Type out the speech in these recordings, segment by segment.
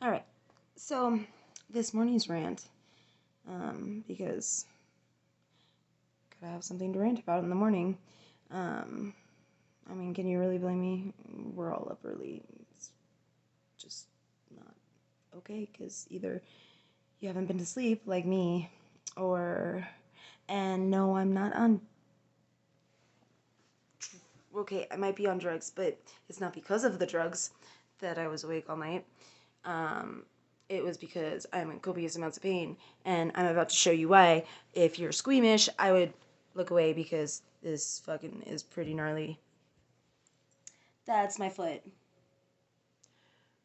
All right. So this morning's rant, because gotta have something to rant about in the morning. Um, I mean, can you really blame me? We're all up early. It's just not okay because either you haven't been to sleep like me, or and no, I'm not on. Okay, I might be on drugs, but it's not because of the drugs that I was awake all night. Um, it was because I'm in copious amounts of pain, and I'm about to show you why. If you're squeamish, I would look away because this fucking is pretty gnarly. That's my foot.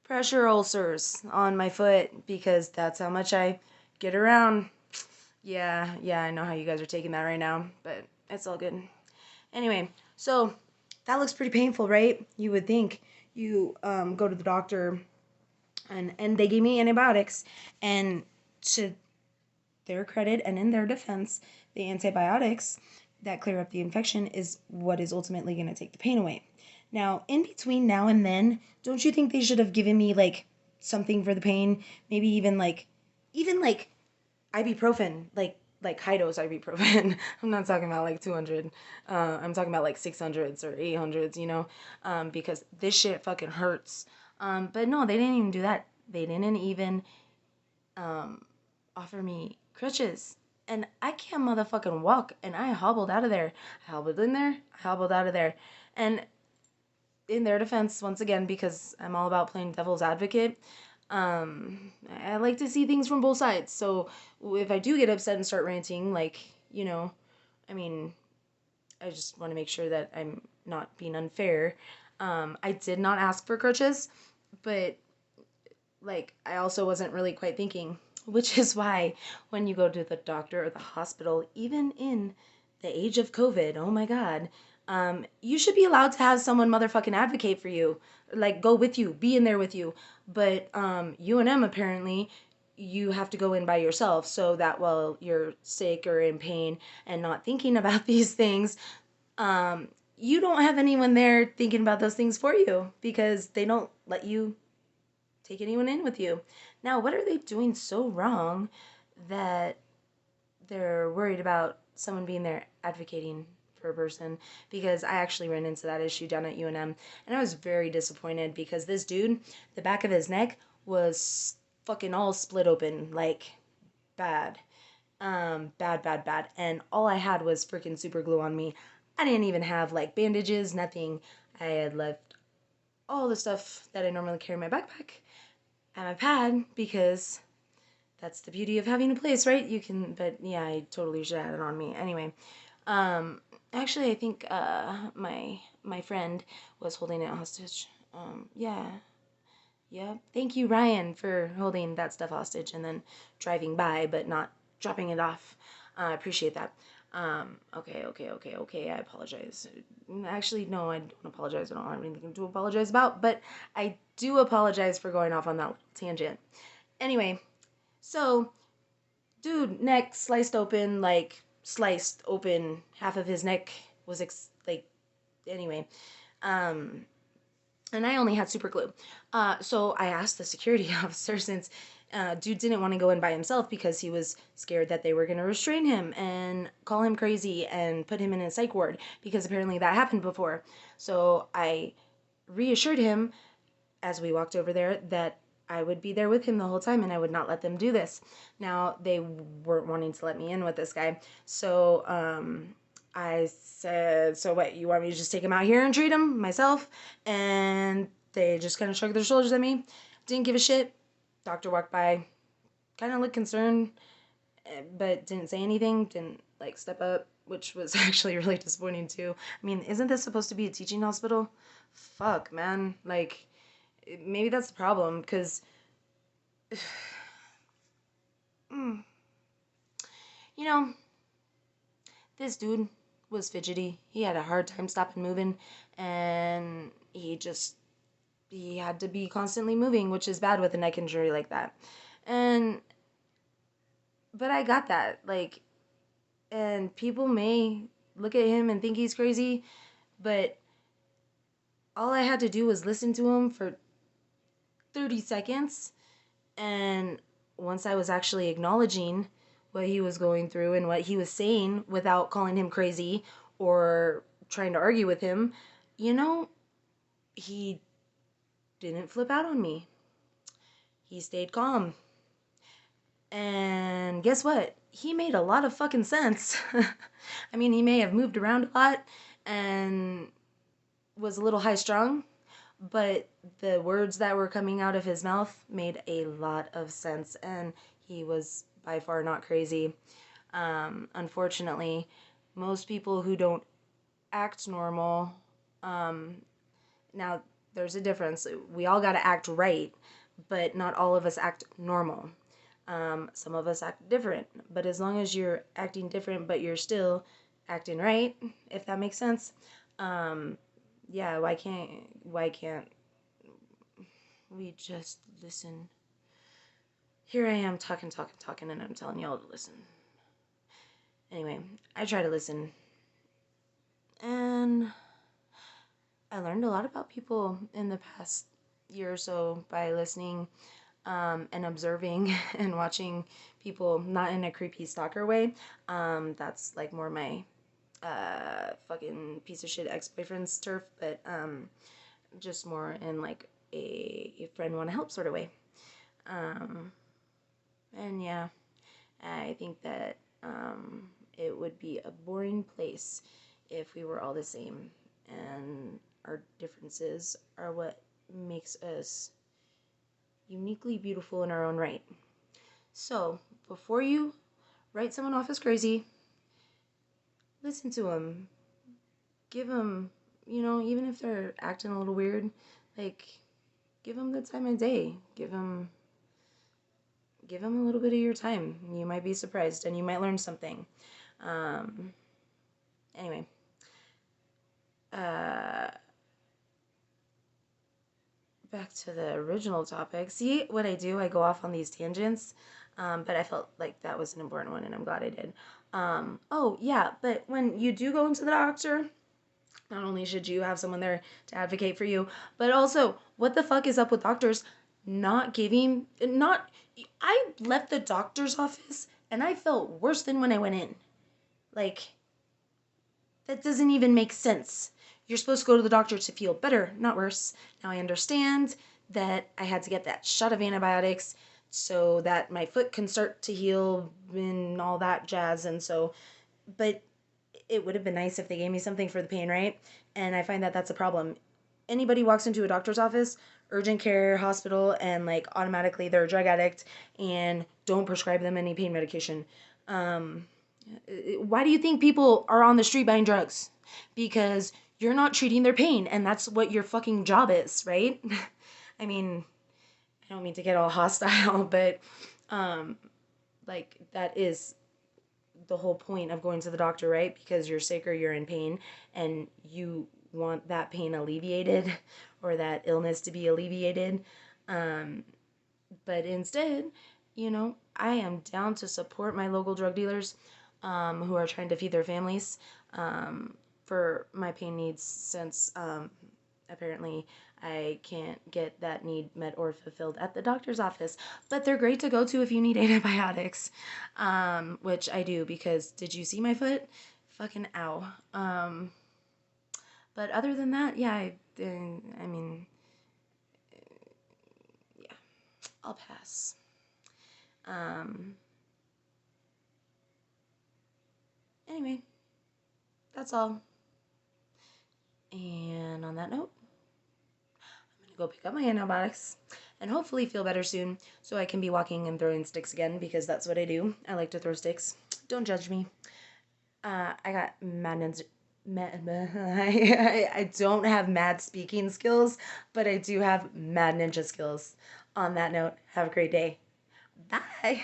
Pressure ulcers on my foot because that's how much I get around. Yeah, I know how you guys are taking that right now, but it's all good. Anyway, so that looks pretty painful, right? You would think you go to the doctor and they gave me antibiotics, and to their credit and in their defense, the antibiotics that clear up the infection is what is ultimately going to take the pain away. Now, in between now and then, don't you think they should have given me like something for the pain? Maybe even like ibuprofen, like high dose ibuprofen. I'm not talking about like 200. I'm talking about like 600s or 800s, because this shit fucking hurts. But no, they didn't even do that. They didn't even um, offer me crutches. And I can't motherfucking walk. And I hobbled out of there. I hobbled in there. I hobbled out of there. And in their defense, once again, because I'm all about playing devil's advocate, I like to see things from both sides. So if I do get upset and start ranting, like, I mean, I just want to make sure that I'm not being unfair. I did not ask for crutches, but like I also wasn't really quite thinking, which is why when you go to the doctor or the hospital, even in the age of COVID, oh my God, you should be allowed to have someone motherfucking advocate for you, like go with you, be in there with you. But UNM apparently you have to go in by yourself so that while you're sick or in pain and not thinking about these things, you don't have anyone there thinking about those things for you because they don't let you take anyone in with you. Now, what are they doing so wrong that they're worried about someone being there advocating for a person? Because I actually ran into that issue down at UNM, and I was very disappointed because this dude, the back of his neck was fucking all split open, like bad. Bad. And all I had was freaking super glue on me. I didn't even have like bandages, nothing. I had left all the stuff that I normally carry in my backpack at my pad because that's the beauty of having a place, right? You can, but yeah, I totally should have it on me. Anyway, actually, I think my friend was holding it hostage. Yeah. Thank you, Ryan, for holding that stuff hostage and then driving by, but not dropping it off. I appreciate that. Okay. I apologize. Actually, no, I don't apologize. I don't have anything to apologize about, but I do apologize for going off on that tangent. Anyway, so dude, neck sliced open. Half of his neck was like anyway. Um, and I only had super glue. So I asked the security officer since dude didn't want to go in by himself because he was scared that they were going to restrain him and call him crazy and put him in a psych ward because apparently that happened before. So I reassured him as we walked over there that I would be there with him the whole time and I would not let them do this. Now, they weren't wanting to let me in with this guy. So, I said, so what, you want me to just take him out here and treat him myself? And they just kind of shrugged their shoulders at me. Didn't give a shit. Doctor walked by, kind of looked concerned, but didn't say anything, didn't like step up, which was actually really disappointing too. I mean, isn't this supposed to be a teaching hospital? Fuck, man. Like, maybe that's the problem because mm, you know this dude was fidgety. He had a hard time stopping moving, and he had to be constantly moving, which is bad with a neck injury like that. And but I got that, like, and people may look at him and think he's crazy, but all I had to do was listen to him for 30 seconds And once I was actually acknowledging what he was going through and what he was saying without calling him crazy or trying to argue with him, you know, he didn't flip out on me. He stayed calm. And guess what? He made a lot of fucking sense. I mean, he may have moved around a lot and was a little high strung, but the words that were coming out of his mouth made a lot of sense, and he was by far not crazy. Unfortunately, most people who don't act normal, now there's a difference. We all got to act right, but not all of us act normal. Some of us act different, but as long as you're acting different, but you're still acting right, if that makes sense, yeah, why can't we just listen? Here I am talking, and I'm telling y'all to listen. Anyway, I try to listen, and I learned a lot about people in the past year or so by listening and observing and watching people, not in a creepy stalker way. That's like more my fucking piece of shit ex-boyfriend's turf, but just more in like a friend want to help sort of way. Um, and yeah, I think that it would be a boring place if we were all the same, and our differences are what makes us uniquely beautiful in our own right. So, before you write someone off as crazy, listen to them. Give them, even if they're acting a little weird, like, give them the time of day. Give them a little bit of your time. You might be surprised and you might learn something. Um, anyway, uh, back to the original topic. See what I do? I go off on these tangents, but I felt like that was an important one and I'm glad I did. Oh, yeah, but when you do go into the doctor, not only should you have someone there to advocate for you, but also, what the fuck is up with doctors not giving, not, I left the doctor's office and I felt worse than when I went in. Like, that doesn't even make sense. You're supposed to go to the doctor to feel better, not worse. Now, I understand that I had to get that shot of antibiotics so that my foot can start to heal and all that jazz. And so, but it would have been nice if they gave me something for the pain, right? And I find that that's a problem. Anybody walks into a doctor's office, urgent care, hospital, and like automatically they're a drug addict and don't prescribe them any pain medication. Um, why do you think people are on the street buying drugs? Because you're not treating their pain, and that's what your fucking job is, right? I mean, I don't mean to get all hostile, but um, like that is the whole point of going to the doctor, right? Because you're sick or you're in pain and you want that pain alleviated or that illness to be alleviated. Um, but instead, I am down to support my local drug dealers who are trying to feed their families for my pain needs since apparently I can't get that need met or fulfilled at the doctor's office. But they're great to go to if you need antibiotics, which I do because did you see my foot? Fucking ow. But other than that, yeah, I mean, yeah, I'll pass. Um, anyway, that's all. And on that note, I'm gonna go pick up my antibiotics and hopefully feel better soon so I can be walking and throwing sticks again because that's what I do. I like to throw sticks. Don't judge me. I got mad ninja. I don't have mad speaking skills, but I do have mad ninja skills. On that note, have a great day. Bye.